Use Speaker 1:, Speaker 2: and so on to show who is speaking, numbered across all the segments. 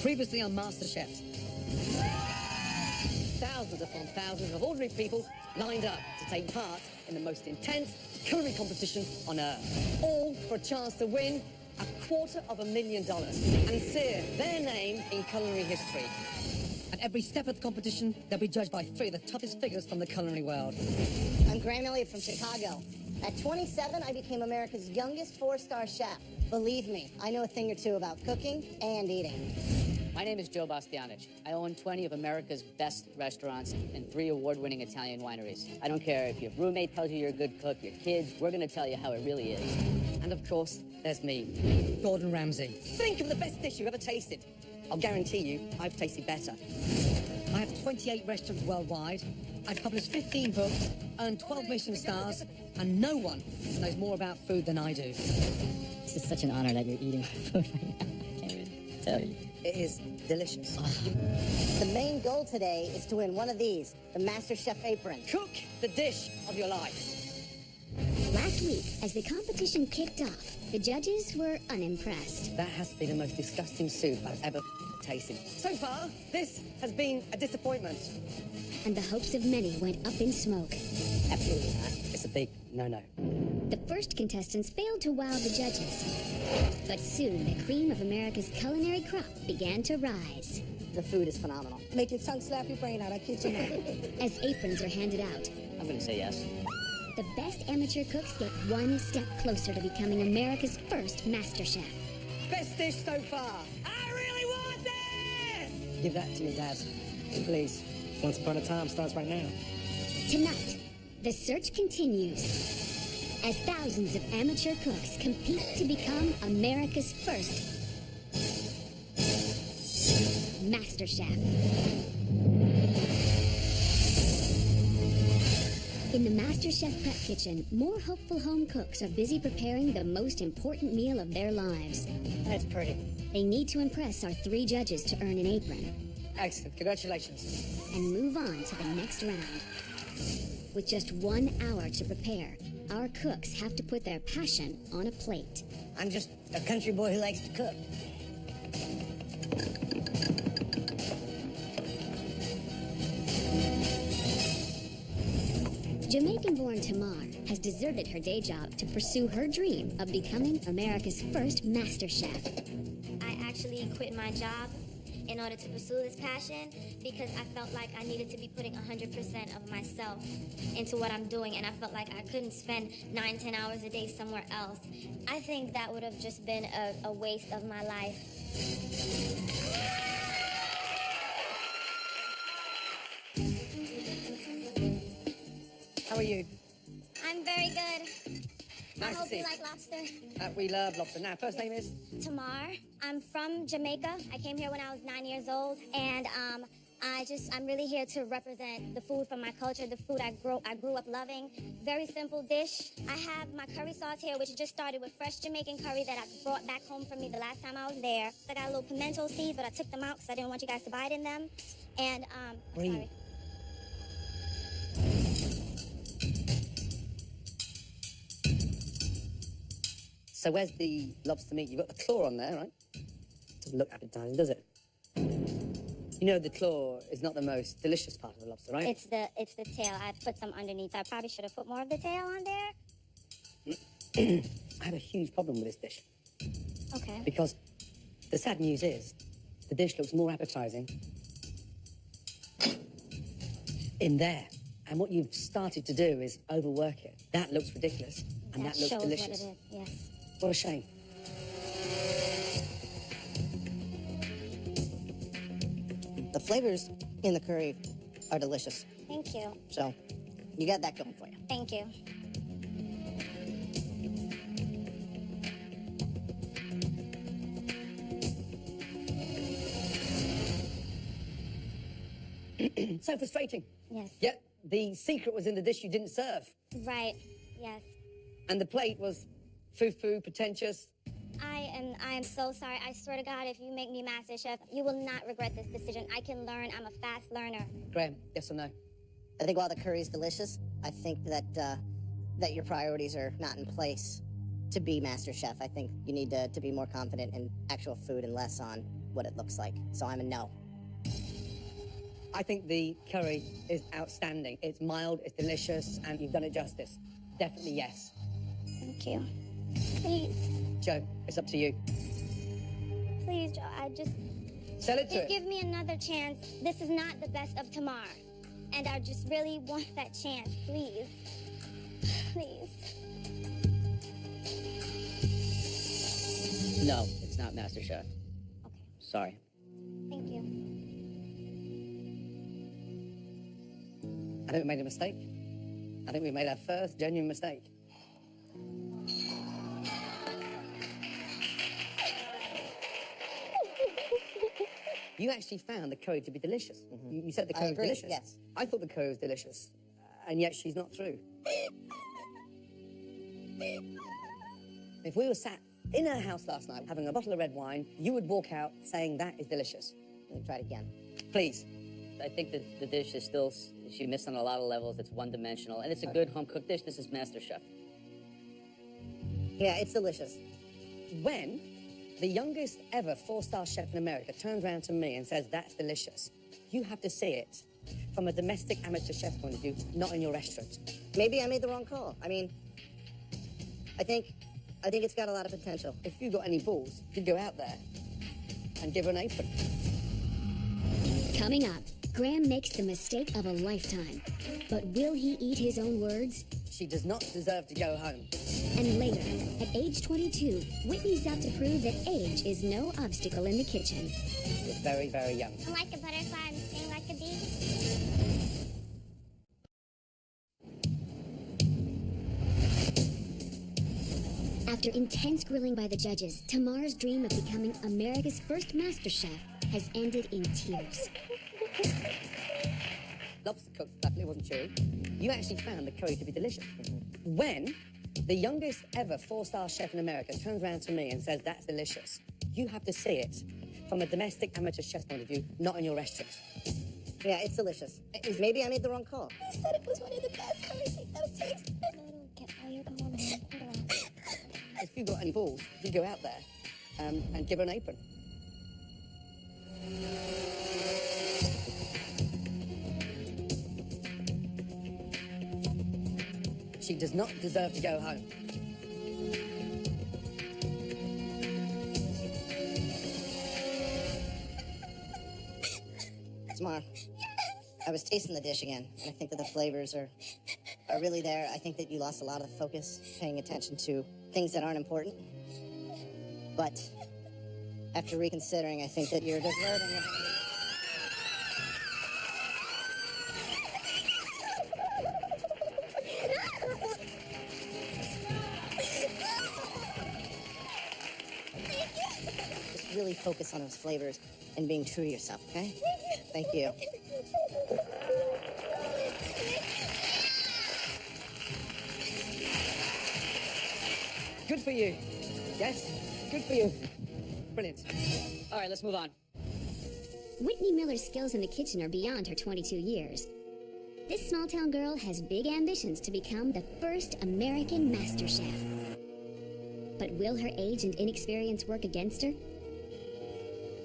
Speaker 1: Previously on MasterChef, thousands upon thousands of ordinary people lined up to take part in the most intense culinary competition on Earth, all for a chance to win $250,000 and sear their name in culinary history. At every step of the competition, they'll be judged by three of the toughest figures from the culinary world.
Speaker 2: I'm Graham Elliott from Chicago. At 27, I became America's youngest four-star chef. Believe me, I know a thing or two about cooking and eating.
Speaker 3: My name is Joe Bastianich. I own 20 of America's best restaurants and 3 award-winning Italian wineries. I don't care if your roommate tells you you're a good cook, your kids, we're gonna tell you how it really is.
Speaker 1: And of course, there's me, Gordon Ramsay. Think of the best dish you've ever tasted. I'll guarantee you, I've tasted better. I have 28 restaurants worldwide. I've published 15 books, earned 12 Michelin stars, and no one knows more about food than I do.
Speaker 3: This is such an honor that you're eating my food right now. I can't even tell you.
Speaker 1: It is delicious.
Speaker 2: The main goal today is to win one of these, the MasterChef apron.
Speaker 1: Cook the dish of your life.
Speaker 4: Last week, as the competition kicked off, the judges were unimpressed.
Speaker 1: That has to be the most disgusting soup I've ever tasted. So far, this has been a disappointment.
Speaker 4: And the hopes of many went up in smoke.
Speaker 1: Absolutely not. It's a big no-no.
Speaker 4: The first contestants failed to wow the judges. But soon, the cream of America's culinary crop began to rise.
Speaker 2: The food is phenomenal. Make your tongue slap your brain out, I kid you not.
Speaker 4: As aprons are handed out,
Speaker 3: I'm gonna say yes.
Speaker 4: the best amateur cooks get one step closer to becoming America's first MasterChef.
Speaker 1: Best dish so far. I really want this! Give that to me, Dad. Please. Once Upon a Time starts right now.
Speaker 4: Tonight, the search continues as thousands of amateur cooks compete to become America's first MasterChef. In the MasterChef prep kitchen, more hopeful home cooks are busy preparing the most important meal of their lives.
Speaker 1: That's pretty.
Speaker 4: They need to impress our 3 judges to earn an apron
Speaker 1: Excellent. Congratulations.
Speaker 4: and move on to the next round. With just 1 hour to prepare, our cooks have to put their passion on a plate.
Speaker 2: I'm just a country boy who likes to cook.
Speaker 4: Jamaican-born Tamar has deserted her day job to pursue her dream of becoming America's first MasterChef.
Speaker 5: I actually quit my job in order to pursue this passion because I felt like I needed to be putting 100% of myself into what I'm doing, and I felt like I couldn't spend 9-10 hours a day somewhere else. I think that would have just been a waste of my life.
Speaker 1: How are you?
Speaker 5: I'm very good. I
Speaker 1: Nice to
Speaker 5: hope
Speaker 1: see
Speaker 5: you
Speaker 1: you.
Speaker 5: like lobster.
Speaker 1: We love lobster. Now, first name is?
Speaker 5: Tamar. I'm from Jamaica. I came here when I was 9 years old, and I'm really here to represent the food from my culture, the food I grew up loving. Very simple dish. I have my curry sauce here, which just started with fresh Jamaican curry that I brought back home from me the last time I was there. I got a little pimento seeds, but I took them out because I didn't want you guys to bite in them. And
Speaker 1: Breathe.
Speaker 5: sorry.
Speaker 1: So where's the lobster meat? You've got the claw on there, right? Doesn't look appetizing, does it? You know the claw is not the most delicious part of the lobster, right?
Speaker 5: It's the tail. I put some underneath. I probably should have put more of the tail on there.
Speaker 1: I have a huge problem with this dish.
Speaker 5: Okay.
Speaker 1: Because the sad news is, the dish looks more appetizing in there. And what you've started to do is overwork it. That looks ridiculous, and that looks
Speaker 5: shows
Speaker 1: delicious.
Speaker 5: what it is. Yes.
Speaker 1: What a shame.
Speaker 2: The flavors in the curry are delicious.
Speaker 5: Thank you.
Speaker 2: So, you got that going for you.
Speaker 5: Thank you.
Speaker 1: So frustrating.
Speaker 5: Yes.
Speaker 1: Yet the secret was in the dish you didn't serve.
Speaker 5: Right. Yes.
Speaker 1: And the plate was foo-foo, pretentious.
Speaker 5: I am so sorry. I swear to God, if you make me Master Chef, you will not regret this decision. I can learn. I'm a fast learner.
Speaker 1: Graham, yes or no?
Speaker 2: I think while the curry's delicious, I think that that your priorities are not in place. to be MasterChef. I think you need to be more confident in actual food and less on what it looks like. So I'm a no.
Speaker 1: I think the curry is outstanding. It's mild, it's delicious, and you've done it justice. Definitely yes.
Speaker 5: Thank you. Please,
Speaker 1: Joe, it's up to you.
Speaker 5: please, Joe, I just...
Speaker 1: Sell it to
Speaker 5: Just
Speaker 1: it.
Speaker 5: give me another chance. This is not the best of tomorrow. And I just really want that chance, please. Please.
Speaker 3: No, it's not MasterChef.
Speaker 5: Okay,
Speaker 3: Sorry.
Speaker 5: thank you.
Speaker 1: I think we made a mistake. I think we made our first genuine mistake. You actually found the curry to be delicious. You said the
Speaker 2: I
Speaker 1: curry was
Speaker 2: agree,
Speaker 1: delicious.
Speaker 2: yes.
Speaker 1: I thought the curry was delicious, and yet she's not through. If we were sat in her house last night having a bottle of red wine, you would walk out saying that is delicious.
Speaker 2: Let me try it again.
Speaker 1: Please.
Speaker 3: I think that the dish is still, she missed on a lot of levels. It's one-dimensional, and it's a good home-cooked dish. This is MasterChef.
Speaker 2: Yeah, it's delicious.
Speaker 1: When the youngest ever four-star chef in America turns around to me and says, that's delicious, you have to see it from a domestic amateur chef point of view, not in your restaurant.
Speaker 2: Maybe I made the wrong call. I mean, I think it's got a lot of potential.
Speaker 1: If you got any balls, you'd go out there and give her an apron.
Speaker 4: Coming up, Graham makes the mistake of a lifetime. But will he eat his own words?
Speaker 1: She does not deserve to go home.
Speaker 4: And later, at age 22, Whitney's out to prove that age is no obstacle in the kitchen.
Speaker 1: You're very, very young.
Speaker 5: I'm like a butterfly, I'm sting like a bee.
Speaker 4: After intense grilling by the judges, Tamar's dream of becoming America's first MasterChef has ended in tears.
Speaker 1: Lobster cooked lovely, wasn't chewy. You actually found the curry to be delicious. When the youngest ever four-star chef in America turns around to me and says, that's delicious, you have to see it from a domestic amateur chef's point of view, not in your restaurant.
Speaker 2: Yeah, it's delicious. Maybe I made the wrong call.
Speaker 5: You said it was one of the best curries you've ever tasted. I don't get why you're going on.
Speaker 1: If you got any balls, you'd go out there and give her an apron. She does not deserve to go home.
Speaker 2: Tamar, I was tasting the dish again, and I think that the flavors are really there. I think that you lost a lot of focus paying attention to things that aren't important. But after reconsidering, I think that you're deserving of... Just really focus on those flavors and being true to yourself, okay? Thank you.
Speaker 1: Good for you. Yes, good for you. Brilliant.
Speaker 3: All right, let's move on.
Speaker 4: Whitney Miller's skills in the kitchen are beyond her 22 years. This small-town girl has big ambitions to become the first American MasterChef. But will her age and inexperience work against her?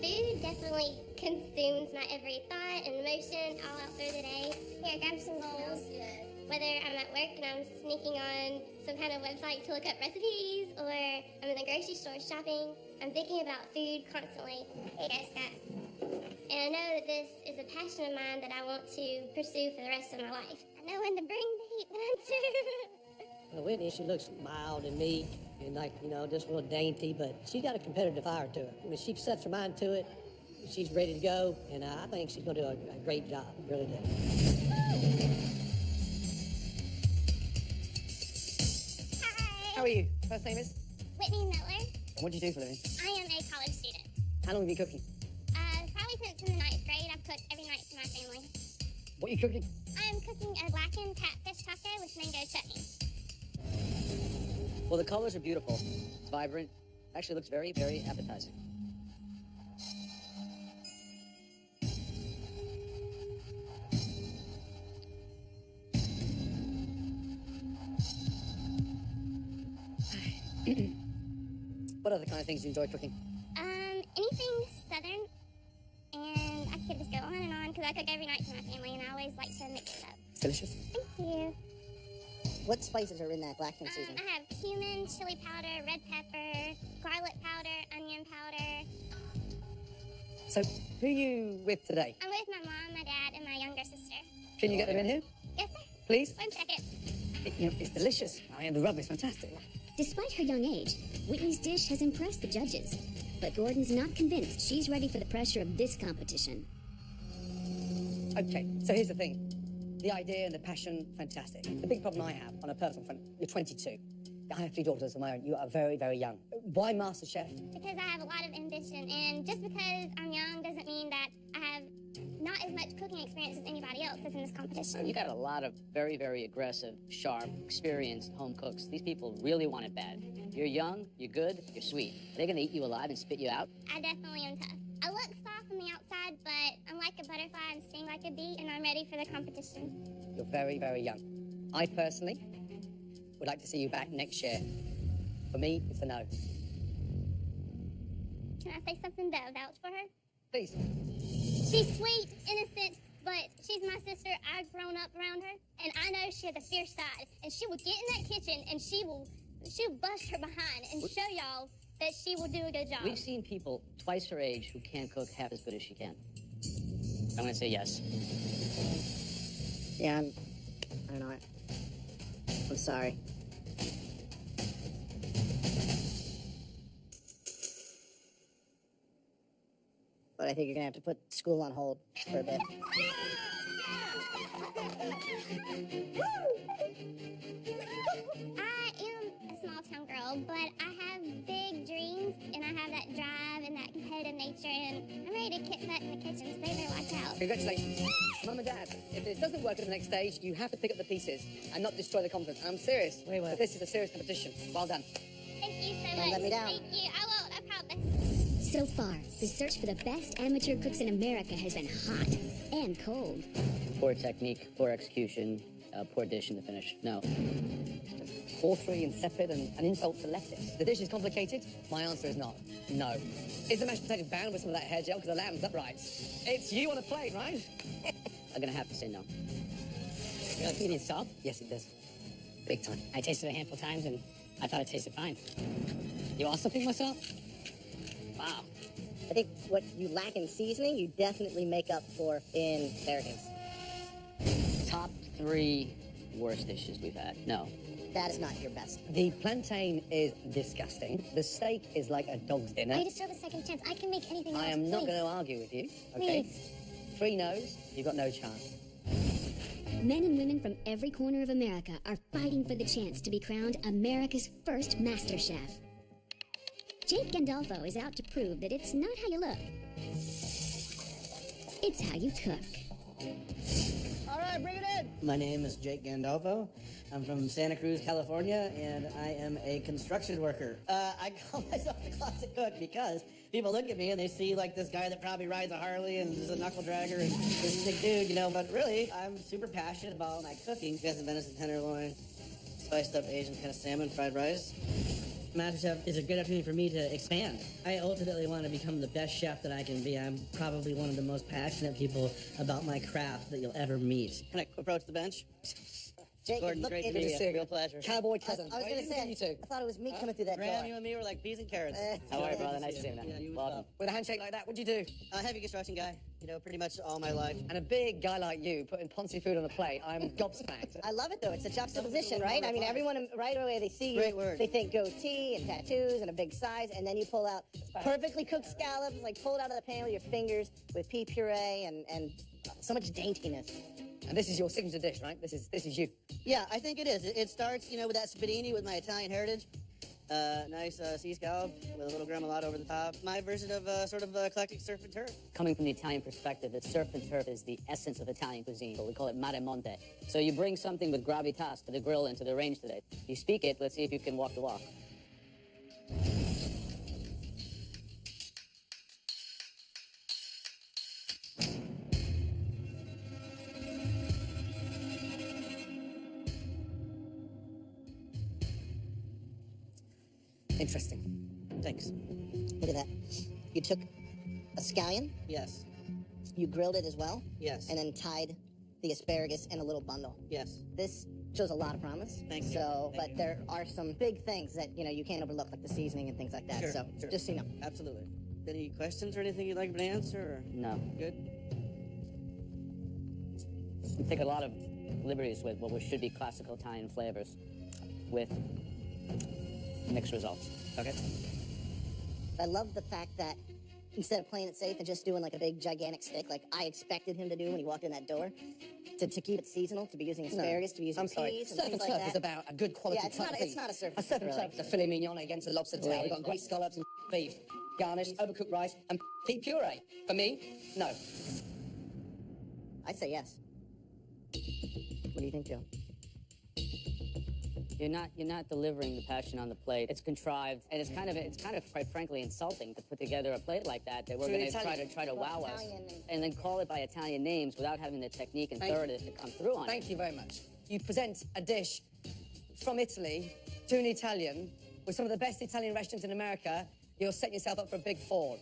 Speaker 5: Food definitely consumes my every thought and emotion all out through the day. Here, grab some bowls. Whether I'm at work and I'm sneaking on some kind of website to look up recipes, or I'm in the grocery store shopping, I'm thinking about food constantly. Hey there, Scott. And I know that this is a passion of mine that I want to pursue for the rest of my life. I know when to bring the heat when I'm too.
Speaker 6: Well, Whitney, she looks mild and meek and just real dainty, but she's got a competitive fire to her. When she sets her mind to it, she's ready to go, and I think she's going to do a great job, really do.
Speaker 5: Hi.
Speaker 1: How are you? First name is?
Speaker 5: Whitney Miller.
Speaker 1: What do you do for a living?
Speaker 5: I am a college student.
Speaker 1: How long have you been cooking?
Speaker 5: Probably since in the 9th grade. I've cooked every night for my family.
Speaker 1: What are you cooking?
Speaker 5: I'm cooking a blackened catfish taco with mango chutney.
Speaker 3: Well, the colors are beautiful. It's vibrant. Actually looks very, very appetizing.
Speaker 1: What other kind of things do you enjoy cooking?
Speaker 5: Anything southern, and I could just go on and on because I cook every night for my family, and I always like to mix it up.
Speaker 1: It's delicious.
Speaker 5: Thank you.
Speaker 2: What spices are in that blackman season?
Speaker 5: I have cumin, chili powder, red pepper, garlic powder, onion powder.
Speaker 1: So, who are you with today?
Speaker 5: I'm with my mom, my dad, and my younger sister.
Speaker 1: Can you get them in here,
Speaker 5: Yes, sir.
Speaker 1: please?
Speaker 5: One second.
Speaker 1: It's delicious. I mean, the rub is fantastic.
Speaker 4: Despite her young age, Whitney's dish has impressed the judges. But Gordon's not convinced she's ready for the pressure of this competition.
Speaker 1: Okay, so here's the thing. The idea and the passion, fantastic. The big problem I have on a personal front, you're 22. I have 3 daughters of my own. You are very, very young. Why MasterChef?
Speaker 5: Because I have a lot of ambition, and just because I'm young doesn't mean that I have not as much cooking experience as anybody else that's in this competition.
Speaker 3: You got a lot of very, very aggressive, sharp, experienced home cooks. These people really want it bad. You're young, you're good, you're sweet. Are they gonna eat you alive and spit you out?
Speaker 5: I definitely am tough. I look soft on the outside, but I'm like a butterfly and sting like a bee, and I'm ready for the competition.
Speaker 1: You're very, very young. I personally would like to see you back next year. For me, it's a no.
Speaker 5: Can I say something to vouch for her?
Speaker 1: Please.
Speaker 5: She's sweet, innocent, but she's my sister. I've grown up around her, and I know she has a fierce side. And she will get in that kitchen, and she'll bust her behind and show y'all that she will do a good job.
Speaker 3: We've seen people twice her age who can't cook half as good as she can. I'm gonna say yes.
Speaker 2: Yeah, I don't know. I'm sorry. But I think you're gonna have to put school on hold for a bit.
Speaker 5: I am a small town girl, but I have big dreams, and I have that drive and that competitive nature, and I'm ready to kick butt in the kitchen, so they better watch out.
Speaker 1: Congratulations. Mum and Dad, if this doesn't work at the next stage, you have to pick up the pieces and not destroy the confidence. And I'm serious.
Speaker 6: Wait.
Speaker 1: This is a serious competition. Well done.
Speaker 5: Thank you so
Speaker 2: Don't
Speaker 5: much.
Speaker 2: let me down.
Speaker 5: Thank you. I won't, I promise.
Speaker 4: So far, the search for the best amateur cooks in America has been hot and cold.
Speaker 3: Poor technique, poor execution, poor dish in the finish. No.
Speaker 1: Watery, insipid, and an insult to lettuce. The dish is complicated. My answer is not. No. Is the mashed potato bound with some of that hair gel because the lamb's upright? It's you on a plate, right?
Speaker 3: I'm gonna have to say no.
Speaker 7: You need salt?
Speaker 1: Yes, it does. Big time.
Speaker 7: I tasted it a handful of times and I thought it tasted fine. You also pick my salt? Wow.
Speaker 2: I think what you lack in seasoning, you definitely make up for in arrogance.
Speaker 3: Top 3 worst dishes we've had. No.
Speaker 2: That is not your best.
Speaker 1: The plantain is disgusting. The steak is like a dog's dinner.
Speaker 5: I deserve a second chance. I can make anything else.
Speaker 1: I am not
Speaker 5: please.
Speaker 1: going to argue with you, okay?
Speaker 5: Please.
Speaker 1: 3 no's, you've got no chance.
Speaker 4: Men and women from every corner of America are fighting for the chance to be crowned America's first MasterChef. Jake Gandolfo is out to prove that it's not how you look. It's how you cook.
Speaker 7: All right, bring it in. My name is Jake Gandolfo. I'm from Santa Cruz, California, and I am a construction worker. I call myself the closet cook because people look at me and they see like this guy that probably rides a Harley and is a knuckle dragger and this big dude, you know, but really, I'm super passionate about my cooking. Got some venison tenderloin, spiced up Asian kind of salmon, fried rice. MasterChef is a good opportunity for me to expand. I ultimately want to become the best chef that I can be. I'm probably one of the most passionate people about my craft that you'll ever meet. Can I approach the bench?
Speaker 2: Jake,
Speaker 7: Gordon,
Speaker 2: look,
Speaker 7: great to
Speaker 2: it-
Speaker 7: meet you.
Speaker 1: you.
Speaker 7: Real pleasure.
Speaker 1: Cowboy cousin.
Speaker 2: I was going to say,
Speaker 1: You two.
Speaker 2: I thought it was me coming through that
Speaker 7: Graham,
Speaker 2: door.
Speaker 7: you and me were like peas and carrots.
Speaker 3: How are you, brother? Nice to see you, man.
Speaker 7: Yeah, you as
Speaker 3: Welcome.
Speaker 7: well.
Speaker 1: With a handshake like that, what'd you do?
Speaker 7: Heavy construction guy, you know, pretty much all my life.
Speaker 1: And a big guy like you putting Ponzi food on a plate, I'm gobsmacked.
Speaker 2: I love it, though. It's a juxtaposition, right? I mean, everyone, right away, they see you,
Speaker 7: Great word.
Speaker 2: they think goatee and tattoos and a big size, and then you pull out perfectly cooked scallops, like pulled out of the pan with your fingers with pea puree and so much daintiness.
Speaker 1: And this is your signature dish, right? This is you.
Speaker 7: Yeah, I think it is. It starts, you know, with that spadini with my Italian heritage. Nice sea scallop with a little gremolata over the top. My version of sort of eclectic surf and turf.
Speaker 3: Coming from the Italian perspective, that surf and turf is the essence of Italian cuisine. We call it mare monte. So you bring something with gravitas to the grill and to the range today. You speak it, let's see if you can walk the walk.
Speaker 1: Interesting.
Speaker 7: Thanks.
Speaker 2: Look at that. You took a scallion,
Speaker 7: Yes.
Speaker 2: you grilled it as well,
Speaker 7: Yes.
Speaker 2: and then tied the asparagus in a little bundle.
Speaker 7: Yes.
Speaker 2: This shows a lot of promise.
Speaker 7: Thank you.
Speaker 2: So,
Speaker 7: Thank
Speaker 2: but
Speaker 7: you.
Speaker 2: there are some big things that, you can't overlook, like the seasoning and things like that.
Speaker 7: Sure,
Speaker 2: So,
Speaker 7: sure.
Speaker 2: just so you know.
Speaker 7: Absolutely. Any questions or anything you'd like me to answer? Or?
Speaker 3: No.
Speaker 7: Good?
Speaker 3: We take a lot of liberties with what should be classical Italian flavors with mixed results. Okay?
Speaker 2: I love the fact that instead of playing it safe and just doing like a big gigantic stick, like I expected him to do when he walked in that door, to keep it seasonal, to be using asparagus, to be using
Speaker 1: I'm sorry.
Speaker 2: peas and
Speaker 1: Surf
Speaker 2: things
Speaker 1: and
Speaker 2: like
Speaker 1: turf is
Speaker 2: that.
Speaker 1: about a good quality
Speaker 2: Yeah, it's
Speaker 1: cut
Speaker 2: not-
Speaker 1: beef.
Speaker 2: it's not a surf
Speaker 1: A
Speaker 2: and
Speaker 1: surf and
Speaker 2: turf,
Speaker 1: turf is a filet mignon against a lobster tail. We've got great scallops and beef, garnished, overcooked rice, and pea puree. For me, no.
Speaker 2: I say yes. What do you think, Joe?
Speaker 3: You're not delivering the passion on the plate. It's contrived, and it's kind of quite frankly insulting to put together a plate like that we're
Speaker 1: So
Speaker 3: going to
Speaker 1: Italian-
Speaker 3: try to wow us,
Speaker 2: Italian
Speaker 3: and then call it by Italian names without having the technique and
Speaker 1: Thank you.
Speaker 3: thoroughness to come through on it.
Speaker 1: Thank you very much. You present a dish from Italy to an Italian with some of the best Italian restaurants in America. You're setting yourself up for a big fall.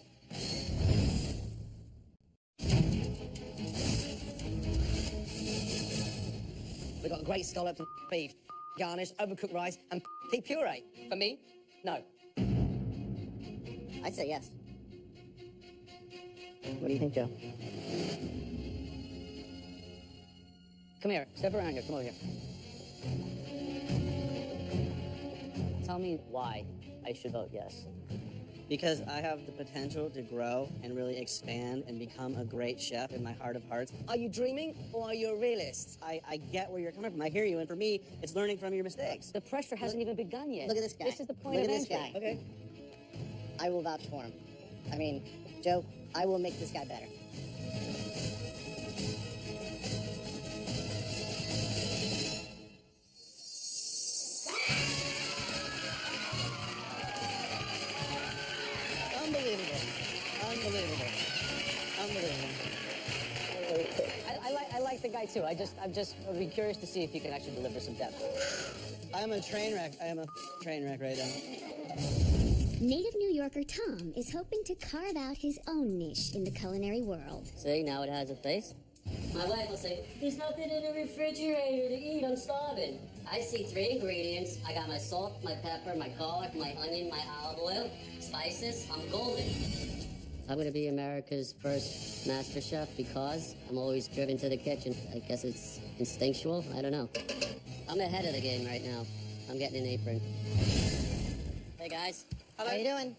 Speaker 1: We've got great scallops and beef, garnished, overcooked rice, and pea puree. For me, no.
Speaker 2: I say yes. What do you think, Joe?
Speaker 3: Come here, step around here. Come over here. Tell me why I should vote yes.
Speaker 7: Because I have the potential to grow and really expand and become a great chef in my heart of hearts.
Speaker 1: Are you dreaming or are you a realist?
Speaker 7: I get where you're coming from. I hear you. And for me, it's learning from your mistakes.
Speaker 3: The pressure hasn't even begun yet.
Speaker 2: Look at this guy.
Speaker 3: This is the point
Speaker 2: Look
Speaker 3: of
Speaker 2: at this
Speaker 3: entry.
Speaker 2: guy.
Speaker 7: Okay.
Speaker 2: I will vouch for him. I mean, Joe, I will make this guy better.
Speaker 7: Unbelievable. Unbelievable. Unbelievable.
Speaker 3: I like the guy too. I'd be curious to see if he can actually deliver some depth.
Speaker 7: I'm a train wreck. I am a train wreck right now.
Speaker 4: Native New Yorker Tom is hoping to carve out his own niche in the culinary world.
Speaker 3: See, now it has a face. My wife will say, "There's nothing in the refrigerator to eat. I'm starving." I see 3 ingredients. I got my salt, my pepper, my garlic, my onion, my olive oil, spices. I'm golden. I'm going to be America's first master chef because I'm always driven to the kitchen. I guess it's instinctual. I don't know. I'm ahead of the game right now. I'm getting an apron. Hey, guys.
Speaker 2: How you doing?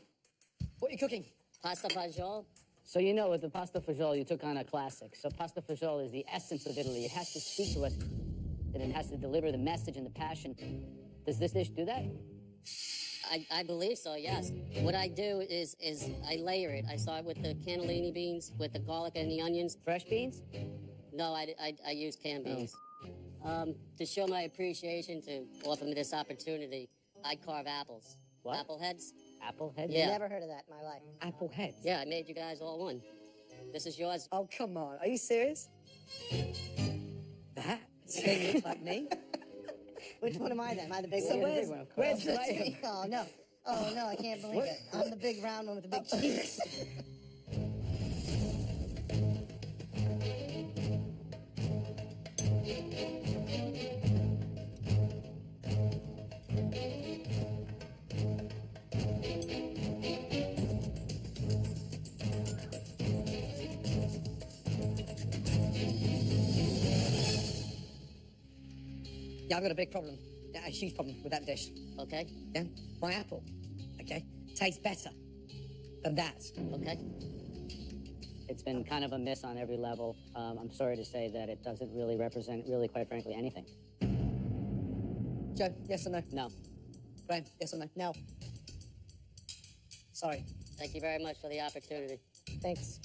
Speaker 1: What are you cooking?
Speaker 3: Pasta fagioli. So you know, with the pasta fagioli, you took on a classic. So pasta fagioli is the essence of Italy. It has to speak to us, and it has to deliver the message and the passion. Does this dish do that? I believe so, yes. What I do is I layer it. I start with the cannellini beans, with the garlic and the onions. Fresh beans? No, I use canned beans. To show my appreciation, to offer me this opportunity, I carve apples.
Speaker 1: What?
Speaker 3: Apple heads? Apple heads?
Speaker 2: Yeah.
Speaker 3: Yeah.
Speaker 2: Never heard of that in my life.
Speaker 1: Apple heads.
Speaker 3: Yeah, I made you guys all one. This is yours.
Speaker 1: Oh, come on. Are you serious? That looks like me.
Speaker 2: Which one am I then? Am I the big
Speaker 1: So
Speaker 2: one?
Speaker 1: where's Graham?
Speaker 2: Oh, no. Oh, no, I can't believe it. I'm the big round one with the big cheeks.
Speaker 1: Yeah, I've got a big problem. Yeah, a huge problem with that dish.
Speaker 3: Okay?
Speaker 1: Yeah? My apple, okay, tastes better than that.
Speaker 3: Okay. It's been kind of a miss on every level. I'm sorry to say that it doesn't really represent, really, quite frankly, anything.
Speaker 1: Joe, yes or no?
Speaker 3: No.
Speaker 1: Graham, yes or no?
Speaker 2: No.
Speaker 1: Sorry.
Speaker 3: Thank you very much for the opportunity.
Speaker 2: Thanks.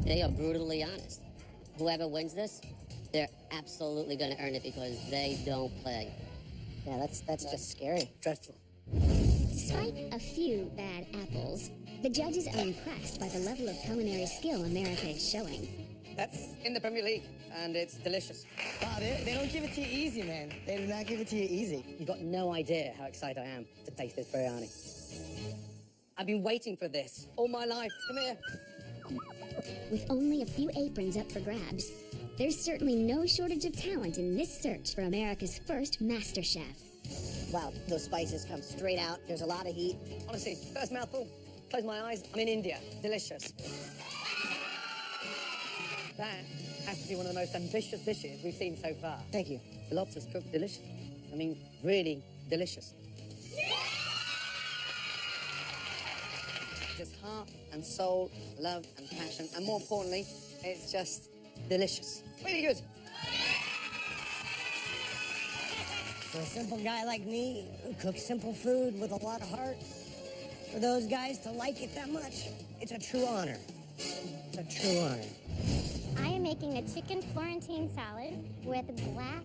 Speaker 3: They are brutally honest. Whoever wins this, they're absolutely going to earn it because they don't play.
Speaker 2: Yeah, that's just scary.
Speaker 1: Dreadful.
Speaker 4: Despite a few bad apples, the judges are impressed by the level of culinary skill America is showing.
Speaker 1: That's in the Premier League, and it's delicious.
Speaker 7: Wow, they don't give it to you easy, man. They do not give it to you easy.
Speaker 3: You've got no idea how excited I am to taste this biryani.
Speaker 1: I've been waiting for this all my life. Come here.
Speaker 4: With only a few aprons up for grabs, there's certainly no shortage of talent in this search for America's first MasterChef.
Speaker 2: Wow, those spices come straight out. There's a lot of heat.
Speaker 1: Honestly, first mouthful, close my eyes, I'm in India. Delicious. That has to be one of the most ambitious dishes we've seen so far.
Speaker 2: Thank you.
Speaker 1: The lobster's cooked delicious. I mean, really delicious. Just heart and soul, love and passion, and more importantly, it's just delicious. Really good.
Speaker 6: For a simple guy like me, who cooks simple food with a lot of heart, for those guys to like it that much, it's a true honor. It's a true honor.
Speaker 5: I am making a chicken Florentine salad with black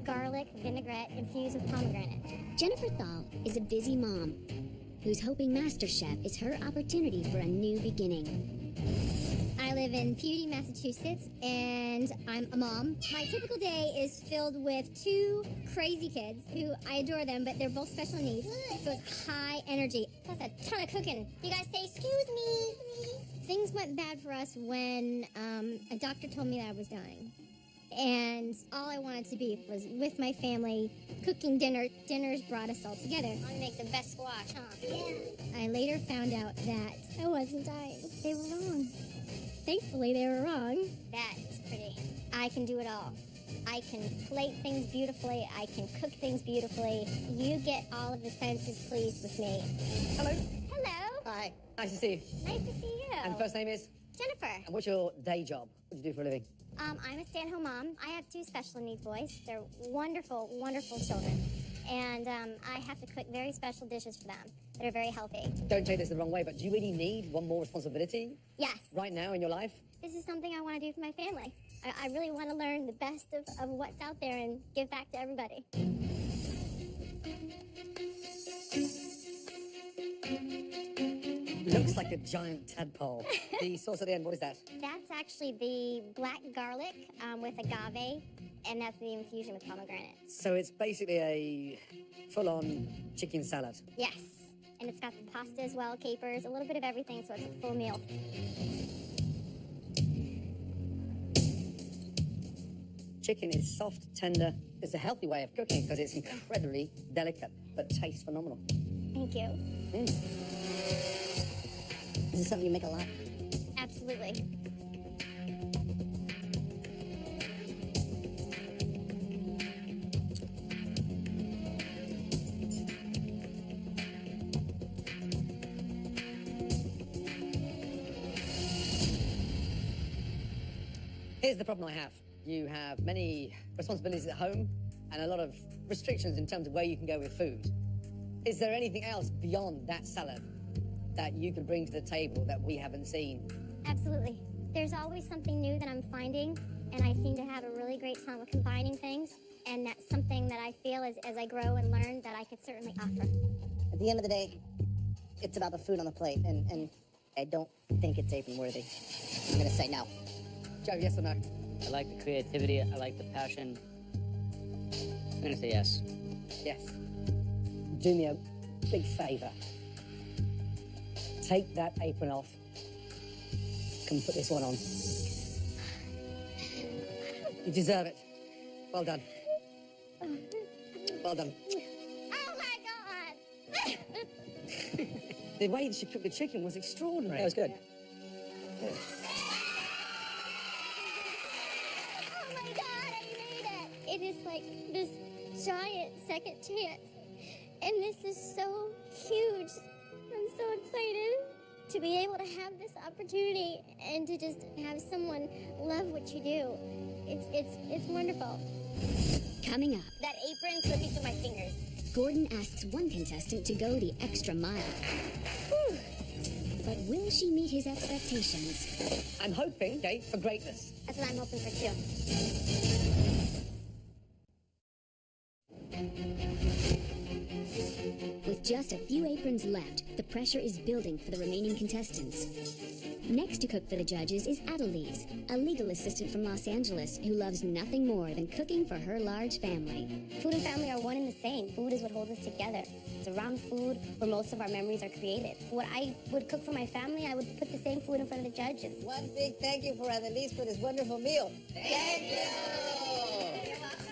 Speaker 5: garlic vinaigrette infused with pomegranate.
Speaker 4: Jennifer Thal is a busy mom who's hoping MasterChef is her opportunity for a new beginning.
Speaker 5: I live in Pewdie, Massachusetts, and I'm a mom. My typical day is filled with two crazy kids who I adore them, but they're both special needs, so it's high energy, plus a ton of cooking. You guys say, excuse me. Things went bad for us when a doctor told me that I was dying. And all I wanted to be was with my family, cooking dinner. Dinners brought us all together. Mom makes the best squash, huh? Yeah. I later found out that I wasn't dying. They were wrong. Thankfully, they were wrong. That's pretty. I can do it all. I can plate things beautifully. I can cook things beautifully. You get all of the senses pleased with me.
Speaker 1: Hello.
Speaker 5: Hello.
Speaker 2: Hi.
Speaker 1: Nice to see you.
Speaker 5: Nice to see you.
Speaker 1: And first name is?
Speaker 5: Jennifer.
Speaker 1: And what's your day job? What do you do for a living?
Speaker 5: I'm a stay-at-home mom. I have two special needs boys. They're wonderful, wonderful children. And I have to cook very special dishes for them that are very healthy.
Speaker 1: Don't take this the wrong way, but do you really need one more responsibility
Speaker 5: Yes.
Speaker 1: right now in your life?
Speaker 5: This is something I want to do for my family. I really want to learn the best of what's out there and give back to everybody.
Speaker 1: Looks like a giant tadpole. The sauce at the end, what is that?
Speaker 5: That's actually the black garlic with agave, and that's the infusion with pomegranate.
Speaker 1: So it's basically a full-on chicken salad.
Speaker 5: Yes. And it's got the pasta as well, capers, a little bit of everything, so it's a full meal.
Speaker 1: Chicken is soft, tender. It's a healthy way of cooking because it's incredibly delicate, but tastes phenomenal.
Speaker 5: Thank you.
Speaker 2: Is this something you make a lot?
Speaker 5: Absolutely.
Speaker 1: Here's the problem I have. You have many responsibilities at home and a lot of restrictions in terms of where you can go with food. Is there anything else beyond that salad that you could bring to the table that we haven't seen?
Speaker 5: Absolutely. There's always something new that I'm finding, and I seem to have a really great time with combining things, and that's something that I feel as I grow and learn that I could certainly offer.
Speaker 2: At the end of the day, it's about the food on the plate, and I don't think it's apron worthy. I'm gonna say no.
Speaker 1: Joe, yes or no?
Speaker 3: I like the creativity. I like the passion. I'm gonna say yes.
Speaker 1: Yes. Do me a big favor. Take that apron off. Come put this one on. You deserve it. Well done. Well done.
Speaker 5: Oh my God!
Speaker 1: The way that she cooked the chicken was extraordinary.
Speaker 3: That was good.
Speaker 5: Oh my God, I made it! It is like this giant second chance. And this is so huge. I'm so excited to be able to have this opportunity and to just have someone love what you do. It's wonderful.
Speaker 4: Coming up,
Speaker 5: That apron slipping through my fingers.
Speaker 4: Gordon asks one contestant to go the extra mile.
Speaker 5: Whew.
Speaker 4: But will she meet his expectations?
Speaker 1: I'm hoping, okay, for greatness.
Speaker 5: That's what I'm hoping for too.
Speaker 4: With just a few aprons left, the pressure is building for the remaining contestants. Next to cook for the judges is Adelise, a legal assistant from Los Angeles who loves nothing more than cooking for her large family.
Speaker 5: Food and family are one and the same. Food is what holds us together. It's around food where most of our memories are created. When I would cook for my family, I would put the same food in front of the judges.
Speaker 2: One big thank you for Annalise for this wonderful meal. Thank you!
Speaker 5: You're welcome.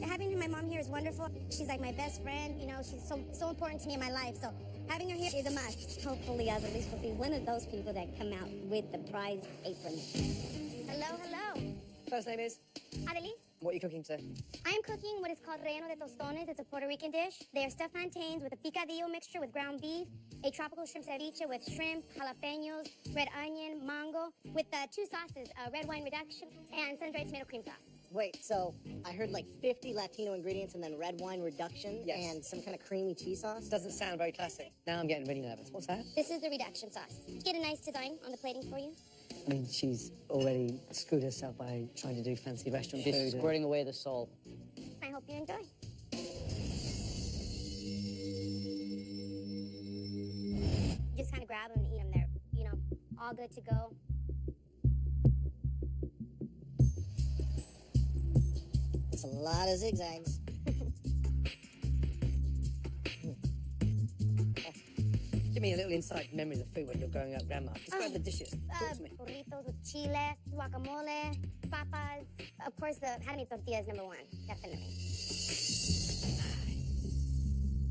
Speaker 5: Having my mom here is wonderful. She's like my best friend. You know, she's so important to me in my life. So having her here is a must. Hopefully, Annalise will be one of those people that come out with the prize apron. Hello, hello.
Speaker 1: First name is?
Speaker 5: Annalise.
Speaker 1: What are you cooking today?
Speaker 5: I am cooking what is called relleno de tostones. It's a Puerto Rican dish. They are stuffed plantains with a picadillo mixture with ground beef, a tropical shrimp ceviche with shrimp, jalapenos, red onion, mango, with two sauces, red wine reduction, and sun-dried tomato cream sauce.
Speaker 2: Wait, so I heard like 50 Latino ingredients and then red wine reduction and some kind of creamy cheese sauce?
Speaker 1: Doesn't sound very classic. Now I'm getting really nervous. What's that?
Speaker 5: This is the reduction sauce. Get a nice design on the plating for you.
Speaker 1: I mean, she's already screwed herself by trying to do fancy restaurant
Speaker 3: She's
Speaker 1: food.
Speaker 3: squirting away the soul.
Speaker 5: I hope you enjoy. Just kind of grab them and eat them. They're, you know, all good to go.
Speaker 2: It's a lot of zigzags.
Speaker 1: Give me a little inside memories of food when you're growing up, Grandma. Describe the dishes. Talk to me.
Speaker 5: Burritos with chile, guacamole, papas. Of course, the handmade tortilla is number one, definitely.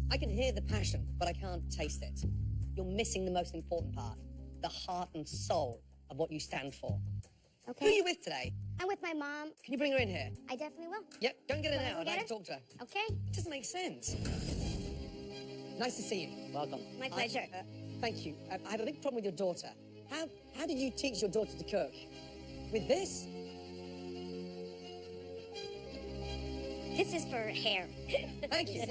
Speaker 1: I can hear the passion, but I can't taste it. You're missing the most important part, the heart and soul of what you stand for.
Speaker 5: Okay.
Speaker 1: Who are you with today?
Speaker 5: I'm with my mom.
Speaker 1: Can you bring her in here?
Speaker 5: I definitely will.
Speaker 1: Yep, don't get her now. I'd
Speaker 5: Get
Speaker 1: like
Speaker 5: her?
Speaker 1: to talk to her.
Speaker 5: Okay.
Speaker 1: It doesn't make sense. Nice to see you.
Speaker 3: Welcome.
Speaker 5: My pleasure.
Speaker 1: Thank you. I have a big problem with your daughter. How did you teach your daughter to cook? With this?
Speaker 5: This is for hair.
Speaker 1: Thank you.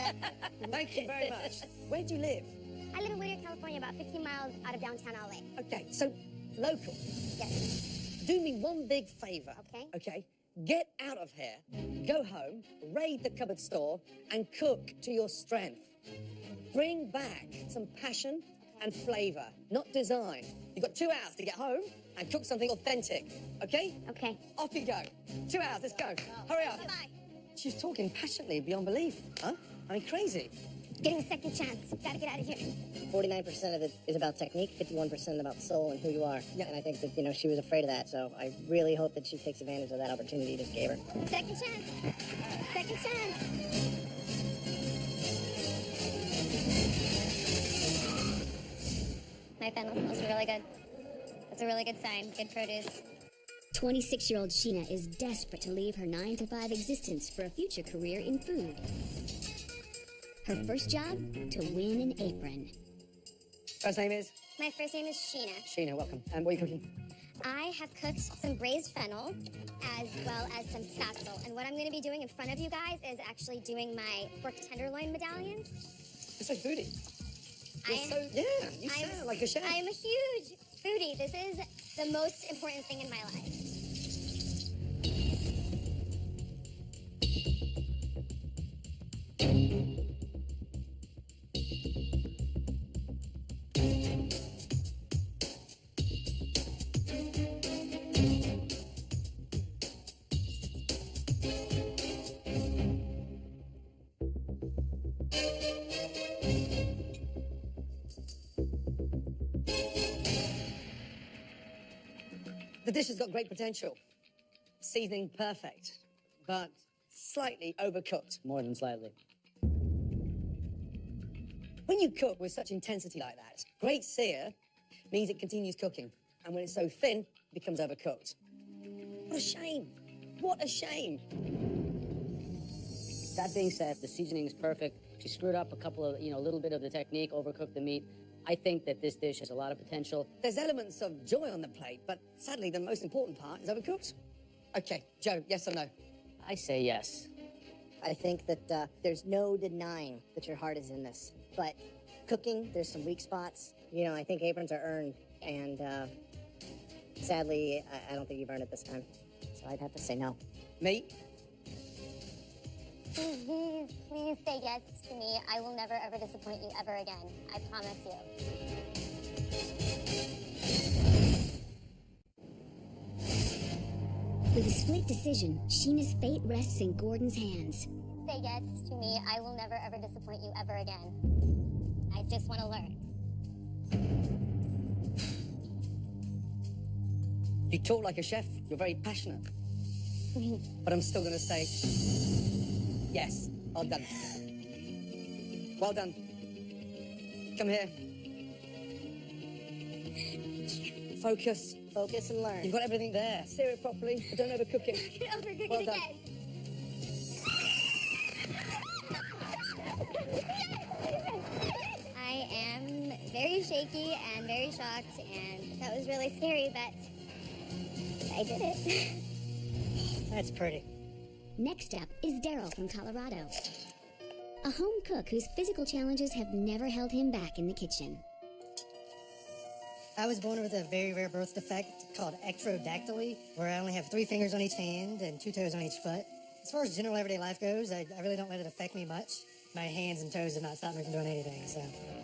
Speaker 1: Thank you very much. Where do you live?
Speaker 5: I live in Whittier, California, about 15 miles out of downtown LA.
Speaker 1: Okay, so local.
Speaker 5: Yes.
Speaker 1: Do me one big favor.
Speaker 5: Okay.
Speaker 1: Okay? Get out of here, go home, raid the cupboard store, and cook to your strength. Bring back some passion and flavor, not design. You've got 2 hours to get home and cook something authentic, okay?
Speaker 5: Okay.
Speaker 1: Off you go. 2 hours, let's go. Hurry up.
Speaker 5: Bye-bye.
Speaker 1: She's talking passionately beyond belief, huh? I mean, crazy.
Speaker 5: Getting a second chance. Gotta get out of here.
Speaker 2: 49% of it is about technique, 51% about soul and who you are.
Speaker 1: Yeah.
Speaker 2: And I think that, you know, she was afraid of that, so I really hope that she takes advantage of that opportunity you just gave her.
Speaker 5: Second chance. Second chance. My fennel smells really good. That's a really good sign. Good produce.
Speaker 4: 26-year-old Sheena is desperate to leave her 9-to-5 existence for a future career in food. Her first job? To win an apron.
Speaker 1: First name is?
Speaker 5: My first name is Sheena.
Speaker 1: Sheena, welcome. And what are you cooking?
Speaker 5: I have cooked some braised fennel as well as some schnitzel. And what I'm going to be doing in front of you guys is actually doing my pork tenderloin medallions.
Speaker 1: You're so foodie. You
Speaker 5: I am-
Speaker 1: sound like a chef.
Speaker 5: I am a huge foodie. This is the most important thing in my life.
Speaker 1: The dish has got great potential. Seasoning perfect, but slightly overcooked.
Speaker 3: More than slightly.
Speaker 1: When you cook with such intensity like that, great sear means it continues cooking. And when it's so thin, it becomes overcooked. What a shame. What a shame.
Speaker 3: That being said, the seasoning is perfect. She screwed up a couple of, a little bit of the technique, overcooked the meat. I think that this dish has a lot of potential.
Speaker 1: There's elements of joy on the plate, but sadly, the most important part is overcooked. Okay, Joe, yes or no?
Speaker 3: I say yes.
Speaker 2: I think that there's no denying that your heart is in this. But cooking, there's some weak spots. I think aprons are earned, and sadly, I don't think you've earned it this time. So I'd have to say no.
Speaker 1: Me?
Speaker 5: Please, please say yes to me. I will never, ever disappoint you ever again. I promise you.
Speaker 4: With a split decision, Sheena's fate rests in Gordon's hands.
Speaker 5: Say yes to me. I will never, ever disappoint you ever again. I just want to learn.
Speaker 1: You talk like a chef. You're very passionate. But I'm still going to say, yes, well done. Well done. Come here. Focus.
Speaker 2: Focus and learn.
Speaker 1: You've got everything there. Sear it properly, but don't overcook it.
Speaker 5: Overcook
Speaker 1: Well
Speaker 5: it
Speaker 1: done.
Speaker 5: again. I am very shaky and very shocked, and that was really scary, but I did it.
Speaker 6: That's pretty.
Speaker 4: Next up is Daryl from Colorado. A home cook whose physical challenges have never held him back in the kitchen.
Speaker 6: I was born with a very rare birth defect called ectrodactyly, where I only have 3 fingers on each hand and 2 toes on each foot. As far as general everyday life goes, I really don't let it affect me much. My hands and toes have not stopped me from doing anything, so.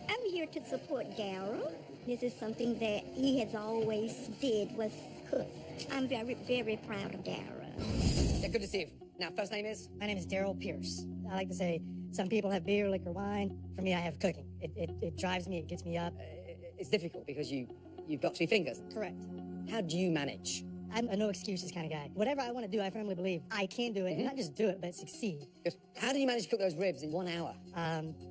Speaker 8: I'm here to support Daryl. This is something that he has always did was cook. I'm very, very proud of Daryl.
Speaker 1: Yeah, good to see you. Now, first name is?
Speaker 6: My name is Daryl Pierce. I like to say some people have beer, liquor, wine. For me, I have cooking. It drives me, it gets me up.
Speaker 1: It's difficult because you've got 3 fingers.
Speaker 6: Correct.
Speaker 1: How do you manage?
Speaker 6: I'm a no excuses kind of guy. Whatever I want to do, I firmly believe I can do it. And not just do it, but succeed.
Speaker 1: Good. How do you manage to cook those ribs in 1 hour?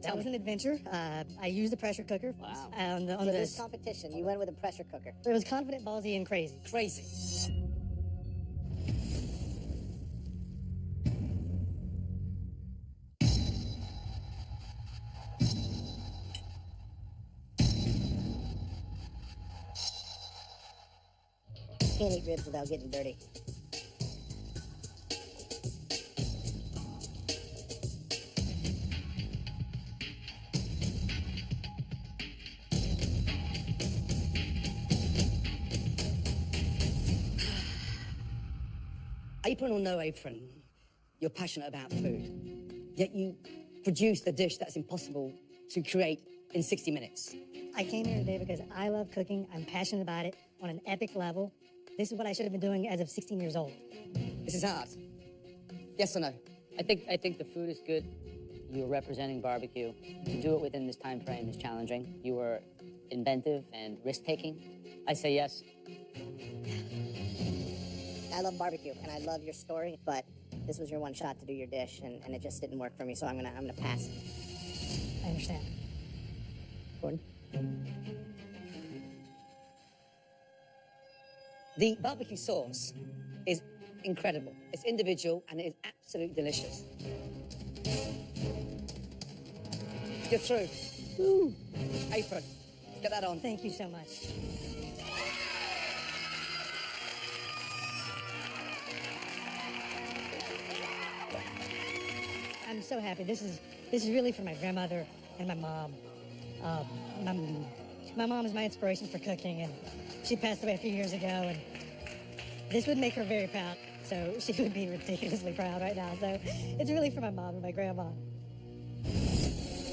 Speaker 6: That was an adventure. I used a pressure cooker.
Speaker 1: Wow.
Speaker 6: On
Speaker 2: For
Speaker 6: the
Speaker 2: this competition, you went with a pressure cooker.
Speaker 6: It was confident, ballsy, and crazy.
Speaker 1: Crazy.
Speaker 2: Can't eat ribs without getting dirty.
Speaker 1: Apron or no apron, you're passionate about food. Yet you produce a dish that's impossible to create in 60 minutes.
Speaker 6: I came here today because I love cooking. I'm passionate about it on an epic level. This is what I should have been doing as of 16 years old.
Speaker 1: This is hard. Yes or no?
Speaker 3: I think the food is good. You were representing barbecue. To do it within this time frame is challenging. You were inventive and risk-taking. I say yes.
Speaker 2: I love barbecue and I love your story, but this was your one shot to do your dish, and it just didn't work for me, so I'm gonna pass.
Speaker 6: I understand.
Speaker 1: Gordon? The barbecue sauce is incredible. It's individual and it is absolutely delicious. You're through. Woo. Apron. Get that on.
Speaker 6: Thank you so much. I'm so happy. This is really for my grandmother and my mom. My mom is my inspiration for cooking, and she passed away a few years ago, and this would make her very proud. So she would be ridiculously proud right now. So it's really for my mom and my grandma.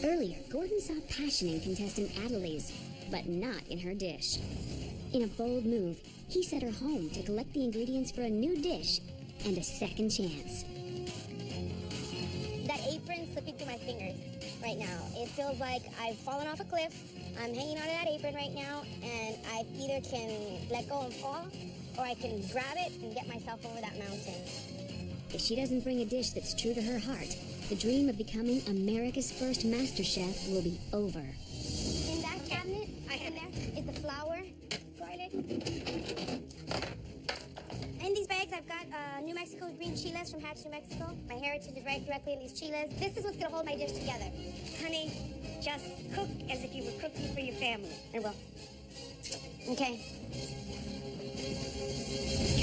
Speaker 4: Earlier, Gordon saw passion in contestant Adelise, but not in her dish. In a bold move, he set her home to collect the ingredients for a new dish and a second chance.
Speaker 5: That apron's slipping through my fingers right now. It feels like I've fallen off a cliff. I'm hanging onto that apron right now, and I either can let go and fall, or I can grab it and get myself over that mountain.
Speaker 4: If she doesn't bring a dish that's true to her heart, the dream of becoming America's first MasterChef will be over.
Speaker 5: In that cabinet, in there, is the flour garlic. In these bags, I've got New Mexico green chiles from Hatch, New Mexico. My heritage is right directly in these chiles. This is what's gonna hold my dish together.
Speaker 8: Honey, just cook as if you were cooking for your family.
Speaker 5: I will. Okay.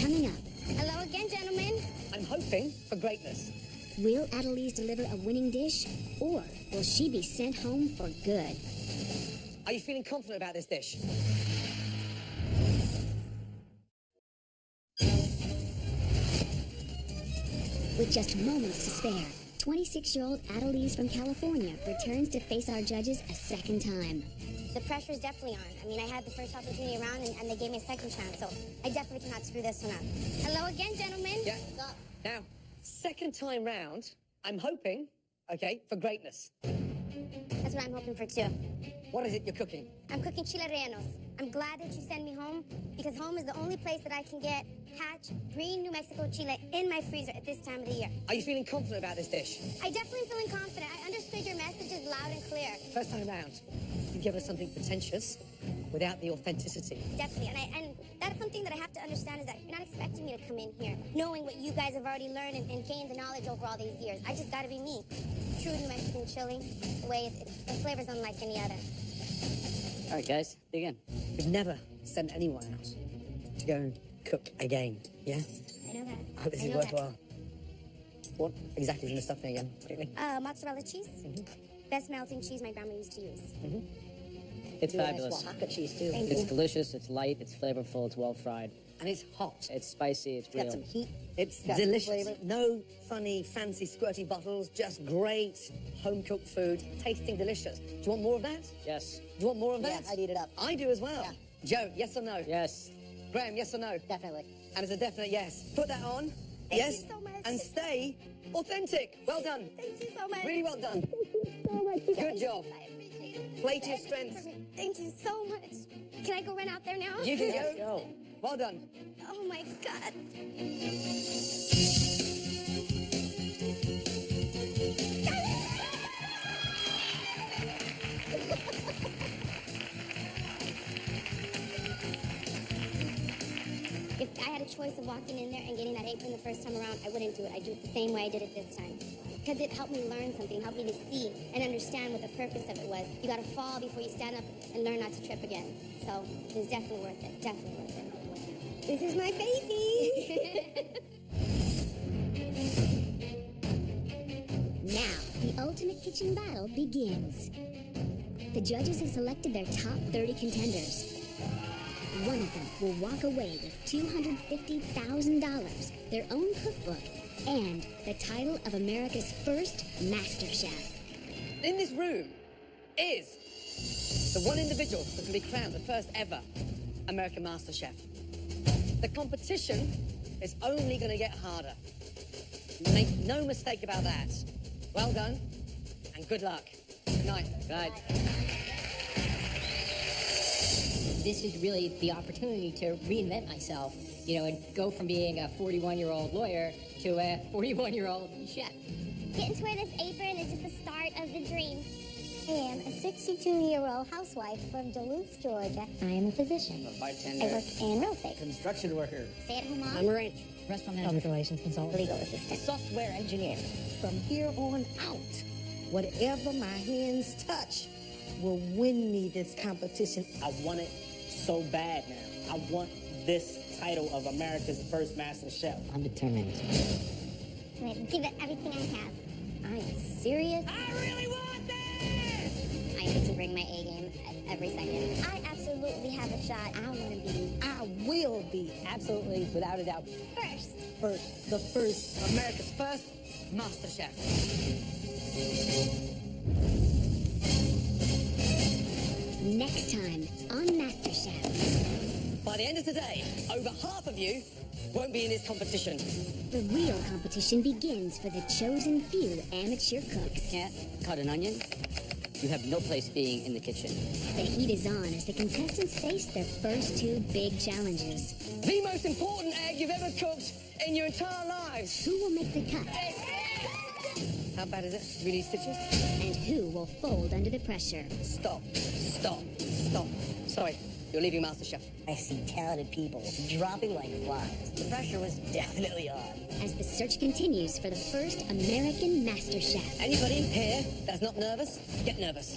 Speaker 4: Coming up,
Speaker 5: Hello again, gentlemen.
Speaker 1: I'm hoping for greatness.
Speaker 4: will Adelise deliver a winning dish, or will she be sent home for good?
Speaker 1: Are you feeling confident about this dish?
Speaker 4: With just moments to spare, 26-year-old Adelise from California returns to face our judges a second time.
Speaker 5: The pressure is definitely on. I mean, I had the first opportunity around, and they gave me a second chance, so I definitely cannot screw this one up. Hello again, gentlemen.
Speaker 1: Yeah. Now, second time round, I'm hoping, okay, for greatness.
Speaker 5: That's what I'm hoping for, too.
Speaker 1: What is it you're cooking?
Speaker 5: I'm cooking chile rellenos. I'm glad that you send me home, because home is the only place that I can get hatch, green New Mexico chile in my freezer at this time of the year.
Speaker 1: Are you feeling confident about this dish?
Speaker 5: I definitely feeling confident. I understood your messages loud and clear.
Speaker 1: First time round, you give us something pretentious without the authenticity.
Speaker 5: Definitely, and that's something that I have to understand is that you're not expecting me to come in here knowing what you guys have already learned and gained the knowledge over all these years. I just gotta be me. True New Mexican chili, the way the flavor's unlike any other.
Speaker 3: All right, guys, dig in.
Speaker 1: We've never sent anyone out to go and cook again, yeah?
Speaker 5: I know that.
Speaker 1: I hope this is worthwhile. What exactly is in the stuffing again? Quickly.
Speaker 5: Mozzarella cheese. Best melting cheese my grandma used to use.
Speaker 3: It's
Speaker 2: Do a nice
Speaker 3: fabulous.
Speaker 2: Oaxaca cheese, too.
Speaker 5: Thank
Speaker 3: It's
Speaker 5: you.
Speaker 3: delicious, it's light, it's flavorful, it's well fried.
Speaker 1: And it's hot.
Speaker 3: It's spicy, it's
Speaker 2: Got
Speaker 3: real.
Speaker 2: some heat.
Speaker 1: It's
Speaker 2: Got some
Speaker 1: delicious.
Speaker 2: flavor.
Speaker 1: No funny, fancy, squirty bottles, just great home-cooked food, tasting delicious. Do you want more of that?
Speaker 3: Yes.
Speaker 1: Do you want more of
Speaker 2: Yeah,
Speaker 1: that?
Speaker 2: I'd eat it up.
Speaker 1: I do as well.
Speaker 2: Yeah.
Speaker 1: Joe, yes or no?
Speaker 3: Yes.
Speaker 1: Graham, yes or no?
Speaker 2: Definitely.
Speaker 1: And it's a definite yes. Put that on.
Speaker 5: Thank
Speaker 1: yes.
Speaker 5: you so much.
Speaker 1: And stay authentic. Well done.
Speaker 5: Thank you so much.
Speaker 1: Really well done.
Speaker 5: Thank you so much.
Speaker 1: Good job.
Speaker 5: I appreciate it.
Speaker 1: Play to your strengths.
Speaker 5: Thank you so much. Can I go run out there now?
Speaker 1: You can
Speaker 3: Let's
Speaker 1: go.
Speaker 3: go.
Speaker 1: Well done.
Speaker 5: Oh my God. If I had a choice of walking in there and getting that apron the first time around, I wouldn't do it. I'd do it the same way I did it this time. Because it helped me learn something, helped me to see and understand what the purpose of it was. You gotta fall before you stand up and learn not to trip again. So it's definitely worth it, definitely worth it. This is my baby.
Speaker 4: Now, the ultimate kitchen battle begins. The judges have selected their top 30 contenders. One of them will walk away with $250,000, their own cookbook, and the title of America's first MasterChef.
Speaker 1: In this room is the one individual that can be crowned the first ever American MasterChef. The competition is only going to get harder. Make no mistake about that. Well done, and good luck. Good night.
Speaker 3: Good night.
Speaker 9: This is really the opportunity to reinvent myself, and go from being a 41-year-old lawyer to a 41-year-old chef.
Speaker 5: Getting to wear this apron is just the start of the dream. I am a 62-year-old housewife from Duluth, Georgia. I am a physician.
Speaker 3: Bartender.
Speaker 5: I work in real estate.
Speaker 7: Construction worker.
Speaker 5: Stay-at-home mom.
Speaker 1: I'm a ranch.
Speaker 9: Restaurant manager. Public relations consultant.
Speaker 5: Legal assistant.
Speaker 9: Software engineer.
Speaker 10: From here on out, whatever my hands touch will win me this competition.
Speaker 11: I want it so bad now. I want this title of America's first Master Chef.
Speaker 9: I'm determined.
Speaker 5: I'm gonna give it everything I have. I am serious.
Speaker 1: I really want this!
Speaker 5: I need to bring my A game at every second. I absolutely have a shot. I want to be
Speaker 10: I will be
Speaker 9: Absolutely, without a doubt.
Speaker 5: first.
Speaker 10: the first.
Speaker 1: America's first MasterChef.
Speaker 4: Next time on MasterChef.
Speaker 1: By the end of today, over half of you won't be in this competition.
Speaker 4: The real competition begins for the chosen few amateur cooks.
Speaker 3: Can't cut an onion? You have no place being in the kitchen.
Speaker 4: The heat is on as the contestants face their first two big challenges.
Speaker 1: The most important egg you've ever cooked in your entire lives.
Speaker 4: Who will make the cut?
Speaker 1: How bad is it? Really stitches?
Speaker 4: And who will fold under the pressure?
Speaker 1: Stop. Sorry, you're leaving MasterChef.
Speaker 10: I see talented people dropping like flies. The pressure was definitely on.
Speaker 4: As the search continues for the first American MasterChef.
Speaker 1: Anybody here that's not nervous, get nervous.